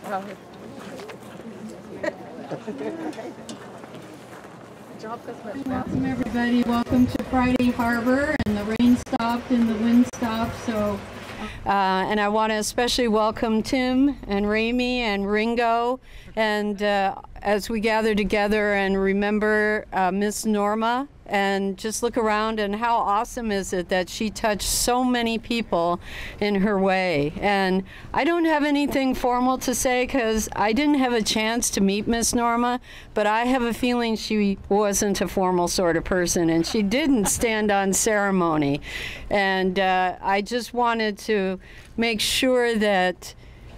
Welcome everybody. Welcome to Friday Harbor, and the rain stopped and the wind stopped. So, and I want to especially welcome Tim and Ramey and Ringo, and as we gather together and remember Miss Norma, and just look around, and how awesome is it that she touched so many people in her way. And I don't have anything formal to say because I didn't have a chance to meet Miss Norma, but I have a feeling she wasn't a formal sort of person, and she didn't stand on ceremony. And I just wanted to make sure that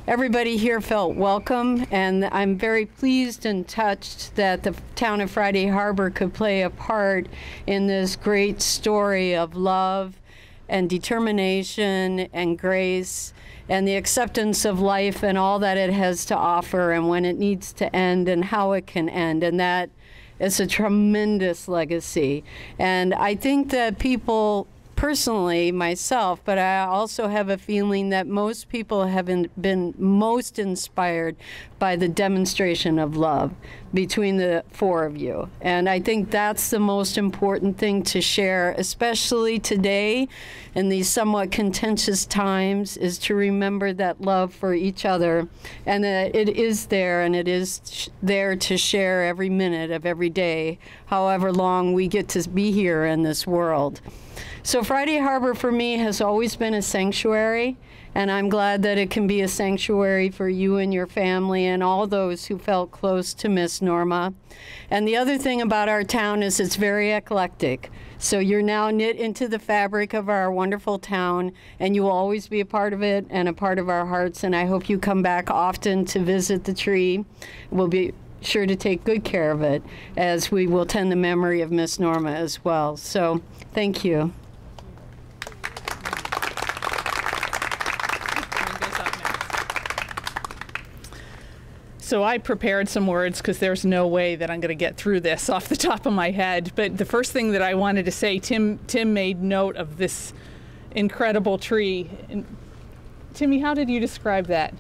everybody here felt welcome, and I'm very pleased and touched that the town of Friday Harbor could play a part in this great story of love and determination and grace and the acceptance of life and all that it has to offer, and when it needs to end and how it can end. And that is a tremendous legacy. And I think that people, personally, myself, but I also have a feeling that most people have been most inspired by the demonstration of love between the four of you. And I think that's the most important thing to share, especially today in these somewhat contentious times, is to remember that love for each other, and that it is there, and it is there to share every minute of every day, however long we get to be here in this world. So Friday Harbor for me has always been a sanctuary, and I'm glad that it can be a sanctuary for you and your family and all those who felt close to Miss Norma. And the other thing about our town is it's very eclectic. So you're now knit into the fabric of our wonderful town, and you will always be a part of it and a part of our hearts. And I hope you come back often to visit the tree. We'll be sure to take good care of it, as we will tend the memory of Miss Norma as well. So thank you. So I prepared some words because there's no way that I'm going to get through this off the top of my head. But the first thing that I wanted to say, Tim made note of this incredible tree. And Timmy, how did you describe that?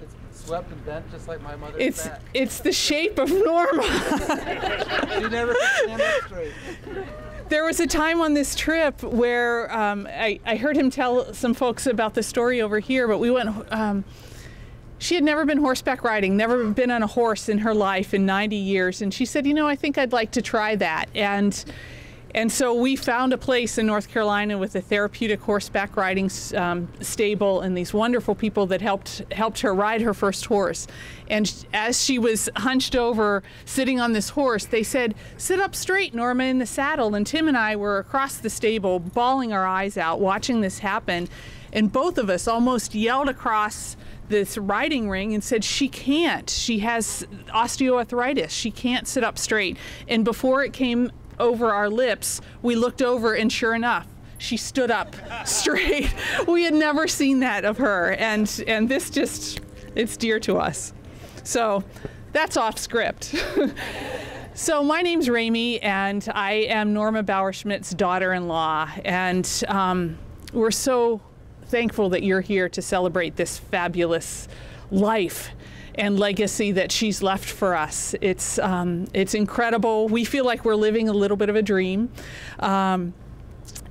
It's swept and bent just like my mother's back. It's the shape of Norma. She never could stand up straight. There was a time on this trip where I heard him tell some folks about the story over here, but we went. She had never been horseback riding, never been on a horse in her life in 90 years. And she said, you know, I think I'd like to try that. And so we found a place in North Carolina with a therapeutic horseback riding stable, and these wonderful people that helped her ride her first horse. And as she was hunched over, sitting on this horse, they said, sit up straight, Norma, in the saddle. And Tim and I were across the stable, bawling our eyes out, watching this happen. And both of us almost yelled across this riding ring and said, she can't. She has osteoarthritis. She can't sit up straight. And before it came over our lips, we looked over, and sure enough, she stood up straight. We had never seen that of her, and this just, it's dear to us. So that's off script. So my name's Ramey, and I am Norma Bauerschmidt's daughter-in-law, and we're so thankful that you're here to celebrate this fabulous life and legacy that she's left for us. It's incredible. We feel like we're living a little bit of a dream. And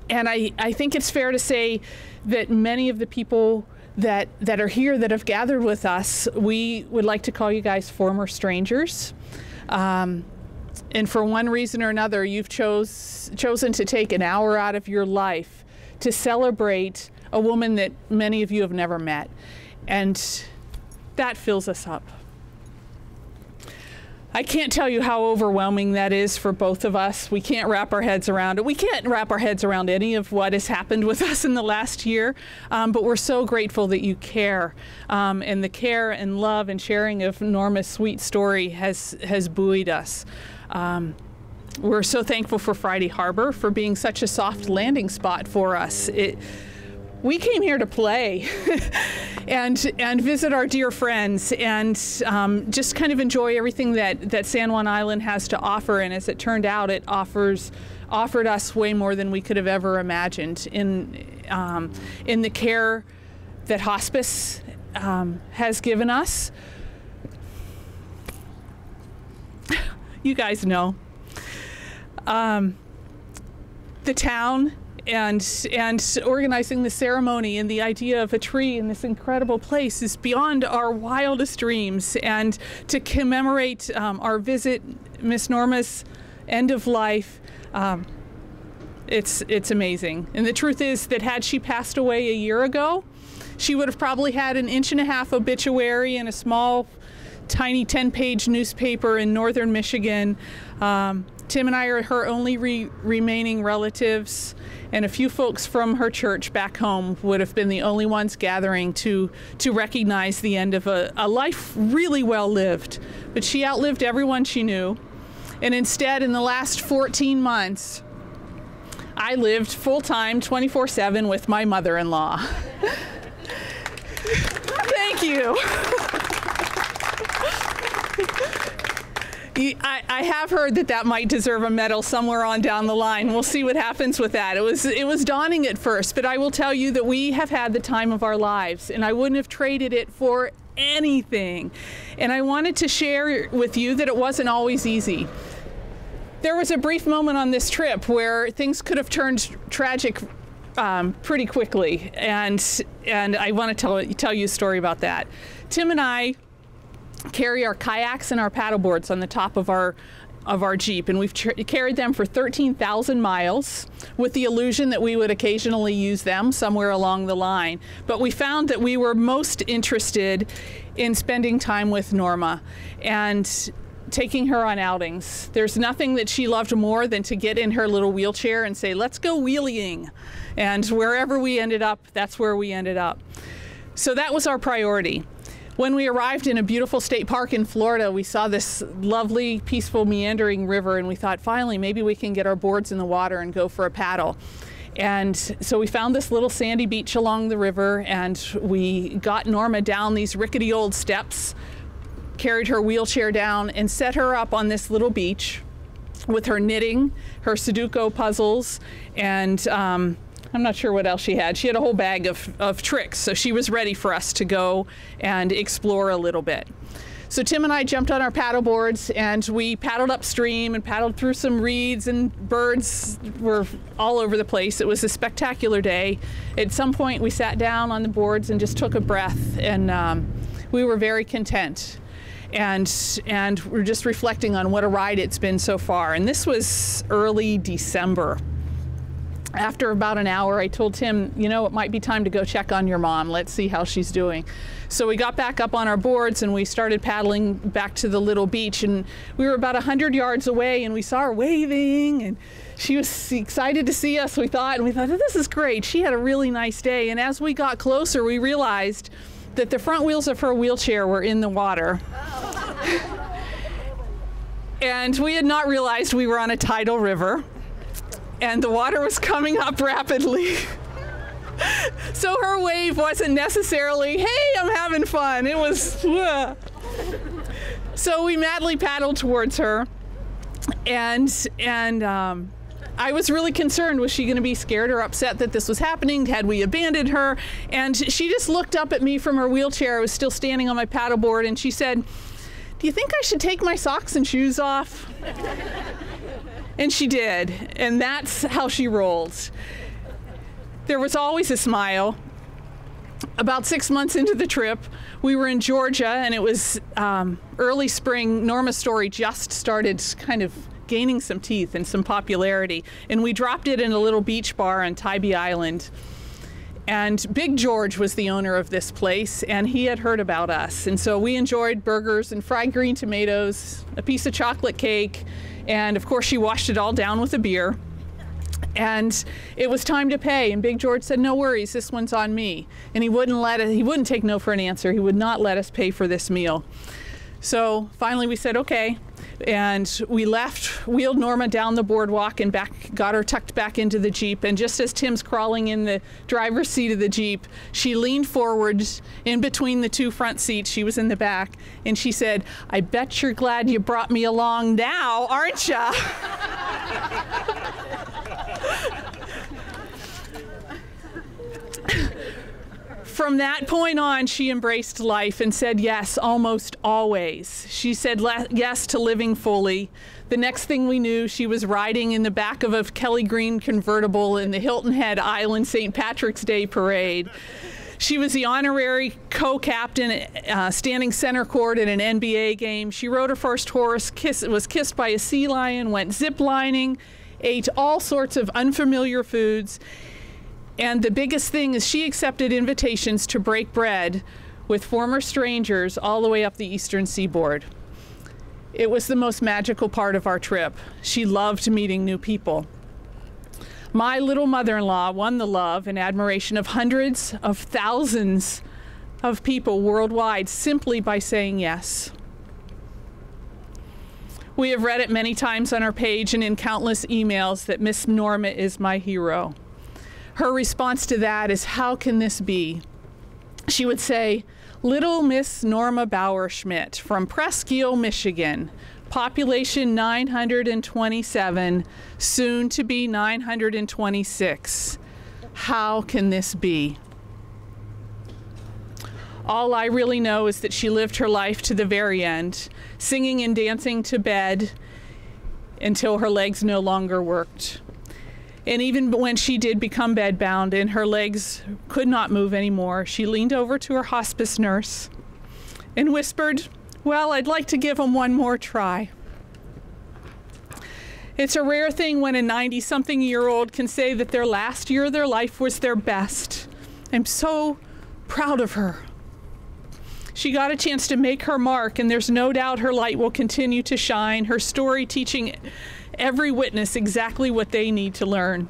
I think it's fair to say that many of the people that are here that have gathered with us, we would like to call you guys former strangers. And for one reason or another, you've chosen to take an hour out of your life to celebrate a woman that many of you have never met, and that fills us up. I can't tell you how overwhelming that is for both of us. We can't wrap our heads around it. We can't wrap our heads around any of what has happened with us in the last year, but we're so grateful that you care, and the care and love and sharing of Norma's sweet story has buoyed us. We're so thankful for Friday Harbor for being such a soft landing spot for us. We came here to play and visit our dear friends, and just kind of enjoy everything that San Juan Island has to offer. And as it turned out, it offered us way more than we could have ever imagined in the care that hospice has given us. You guys know. The town and organizing the ceremony and the idea of a tree in this incredible place is beyond our wildest dreams. And to commemorate our visit, Miss Norma's end of life, it's amazing. And the truth is that had she passed away a year ago, she would have probably had an 1.5-inch obituary in a small, tiny 10-page newspaper in northern Michigan. Tim and I are her only remaining relatives, and a few folks from her church back home would have been the only ones gathering to recognize the end of a life really well lived. But she outlived everyone she knew, and instead, in the last 14 months, I lived full-time, 24/7 with my mother-in-law. Thank you. I have heard that might deserve a medal somewhere on down the line. We'll see what happens with that. It was daunting at first, but I will tell you that we have had the time of our lives, and I wouldn't have traded it for anything. And I wanted to share with you that it wasn't always easy. There was a brief moment on this trip where things could have turned tragic pretty quickly, and I want to tell you a story about that. Tim and I carry our kayaks and our paddleboards on the top of our Jeep, and we've carried them for 13,000 miles with the illusion that we would occasionally use them somewhere along the line. But we found that we were most interested in spending time with Norma and taking her on outings. There's nothing that she loved more than to get in her little wheelchair and say, "Let's go wheeling." And wherever we ended up, that's where we ended up. So that was our priority. When we arrived in a beautiful state park in Florida, we saw this lovely, peaceful, meandering river, and we thought, finally, maybe we can get our boards in the water and go for a paddle. And so we found this little sandy beach along the river, and we got Norma down these rickety old steps, carried her wheelchair down, and set her up on this little beach with her knitting, her Sudoku puzzles, and I'm not sure what else she had. She had a whole bag of tricks, so she was ready for us to go and explore a little bit. So Tim and I jumped on our paddle boards, and we paddled upstream and paddled through some reeds, and birds were all over the place. It was a spectacular day. At some point, we sat down on the boards and just took a breath, and we were very content. And we're just reflecting on what a ride it's been so far. And this was early December. After about an hour, I told Tim, you know, it might be time to go check on your mom. Let's see how she's doing. So we got back up on our boards, and we started paddling back to the little beach. And we were about 100 yards away, and we saw her waving, and she was excited to see us, we thought. And we thought, oh, this is great. She had a really nice day. And as we got closer, we realized that the front wheels of her wheelchair were in the water. And we had not realized we were on a tidal river, and the water was coming up rapidly. So her wave wasn't necessarily, hey, I'm having fun. It was, whoa. So we madly paddled towards her, and I was really concerned. Was she going to be scared or upset that this was happening? Had we abandoned her? And she just looked up at me from her wheelchair. I was still standing on my paddleboard, and she said, "Do you think I should take my socks and shoes off?" And she did, and that's how she rolled. There was always a smile. About 6 months into the trip, we were in Georgia, and it was early spring. Norma's story just started kind of gaining some teeth and some popularity, and we dropped it in a little beach bar on Tybee Island. And Big George was the owner of this place, and he had heard about us. And so we enjoyed burgers and fried green tomatoes, a piece of chocolate cake, and of course she washed it all down with a beer. And it was time to pay, and Big George said, "No worries, this one's on me." And he wouldn't take no for an answer. He would not let us pay for this meal. So finally we said, okay. And we left, wheeled Norma down the boardwalk and got her tucked back into the Jeep. And just as Tim's crawling in the driver's seat of the Jeep, she leaned forward in between the two front seats. She was in the back. And she said, "I bet you're glad you brought me along now, aren't ya?" From that point on, she embraced life and said yes almost always. She said yes to living fully. The next thing we knew, she was riding in the back of a Kelly Green convertible in the Hilton Head Island St. Patrick's Day parade. She was the honorary co-captain, standing center court at an NBA game. She rode her first horse, was kissed by a sea lion, went zip lining, ate all sorts of unfamiliar foods. And the biggest thing is she accepted invitations to break bread with former strangers all the way up the eastern seaboard. It was the most magical part of our trip. She loved meeting new people. My little mother-in-law won the love and admiration of hundreds of thousands of people worldwide simply by saying yes. We have read it many times on our page and in countless emails that Miss Norma is my hero. Her response to that is, how can this be? She would say, little Miss Norma Bauer-Schmidt from Presque Isle, Michigan, population 927, soon to be 926. How can this be? All I really know is that she lived her life to the very end, singing and dancing to bed until her legs no longer worked. And even when she did become bedbound and her legs could not move anymore, she leaned over to her hospice nurse and whispered, well, I'd like to give them one more try. It's a rare thing when a 90-something-year-old can say that their last year of their life was their best. I'm so proud of her. She got a chance to make her mark, and there's no doubt her light will continue to shine, her story teaching every witness exactly what they need to learn.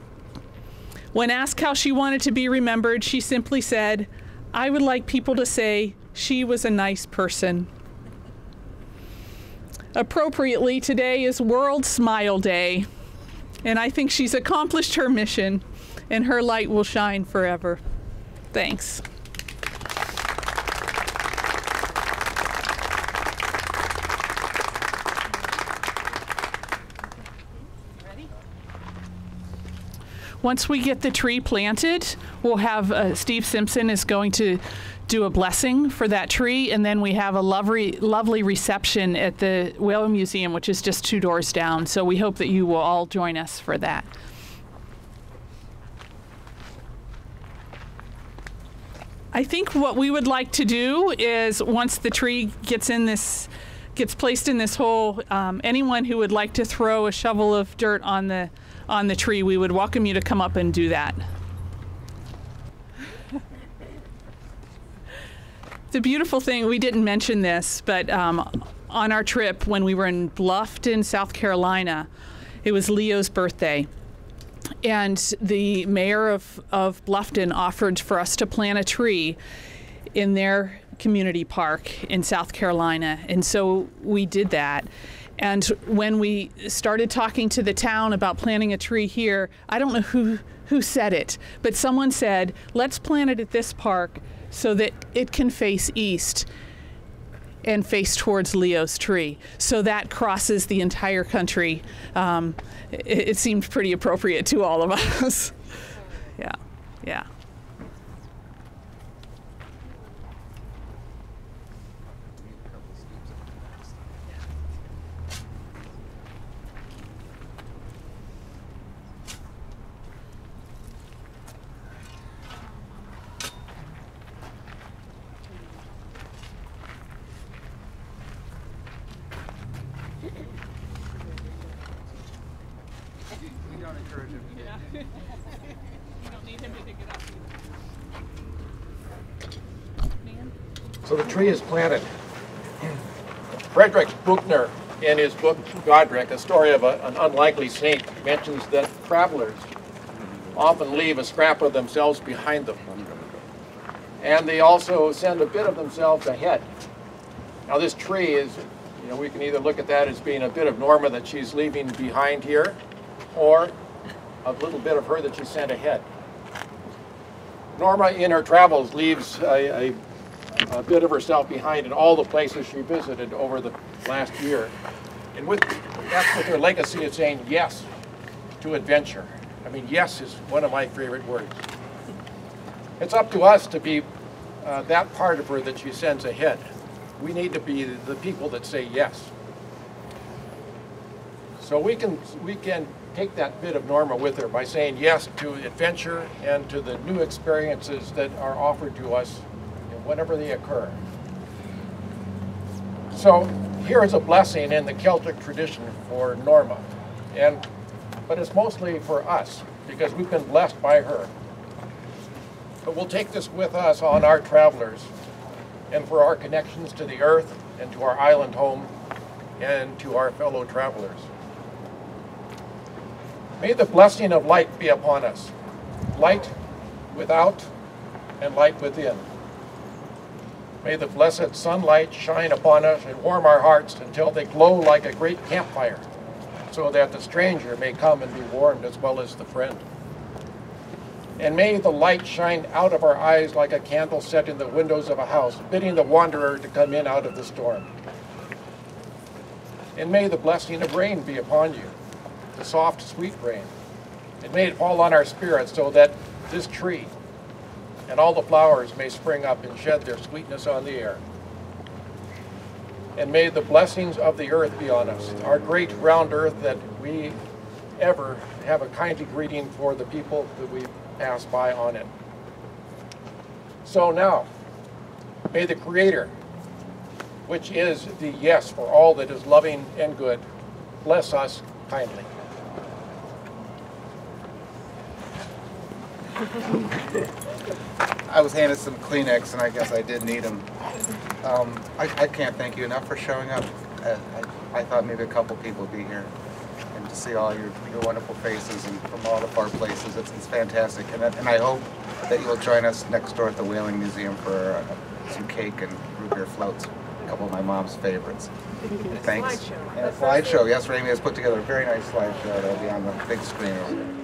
When asked how she wanted to be remembered, she simply said, I would like people to say she was a nice person. Appropriately, today is World Smile Day, and I think she's accomplished her mission, and her light will shine forever. Thanks. Once we get the tree planted, we'll have Steve Simpson is going to do a blessing for that tree, and then we have a lovely reception at the Whale Museum, which is just 2 doors down. So we hope that you will all join us for that. I think what we would like to do is, once the tree gets placed in this hole, anyone who would like to throw a shovel of dirt on the tree, we would welcome you to come up and do that. The beautiful thing, we didn't mention this, but on our trip when we were in Bluffton, South Carolina, it was Leo's birthday. And the mayor of Bluffton offered for us to plant a tree in their community park in South Carolina. And so we did that. And when we started talking to the town about planting a tree here, I don't know who said it, but someone said, let's plant it at this park so that it can face east and face towards Leo's tree. So that crosses the entire country. It seemed pretty appropriate to all of us. Yeah. So the tree is planted. Frederick Buchner, in his book Godric, A Story of an Unlikely Saint, mentions that travelers often leave a scrap of themselves behind them. And they also send a bit of themselves ahead. Now this tree is, we can either look at that as being a bit of Norma that she's leaving behind here, or a little bit of her that she sent ahead. Norma, in her travels, leaves a bit of herself behind in all the places she visited over the last year. And that's with her legacy of saying yes to adventure. I mean, yes is one of my favorite words. It's up to us to be that part of her that she sends ahead. We need to be the people that say yes. So we can take that bit of Norma with her by saying yes to adventure and to the new experiences that are offered to us whenever they occur. So here is a blessing in the Celtic tradition for Norma, but it's mostly for us because we've been blessed by her. But we'll take this with us on our travelers and for our connections to the earth and to our island home and to our fellow travelers. May the blessing of light be upon us, light without and light within. May the blessed sunlight shine upon us and warm our hearts until they glow like a great campfire, so that the stranger may come and be warmed as well as the friend. And may the light shine out of our eyes like a candle set in the windows of a house, bidding the wanderer to come in out of the storm. And may the blessing of rain be upon you, the soft, sweet rain. And may it fall on our spirits so that this tree and all the flowers may spring up and shed their sweetness on the air. And may the blessings of the earth be on us, our great round earth, that we ever have a kindly greeting for the people that we pass by on it. So now, may the Creator, which is the yes for all that is loving and good, bless us kindly. I was handed some Kleenex, and I guess I did need them. I can't thank you enough for showing up. I thought maybe a couple people would be here, and to see all your wonderful faces and from all the far places, it's fantastic. And I hope that you'll join us next door at the Whaling Museum for some cake and root beer floats, a couple of my mom's favorites. Thanks. Slideshow. And a slideshow. Yes, Ramey has put together a very nice slideshow that'll be on the big screen over there.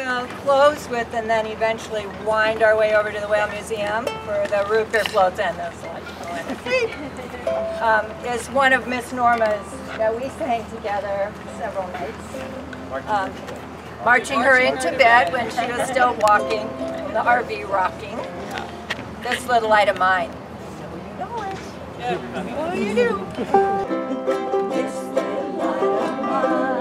we'll close with and then eventually wind our way over to the Whale Museum for the root beer floats and the is one of Miss Norma's that we sang together several nights. Marching her into bed when she was still walking in the RV rocking. This little light of mine. You know it. Oh, you do. This little light of mine.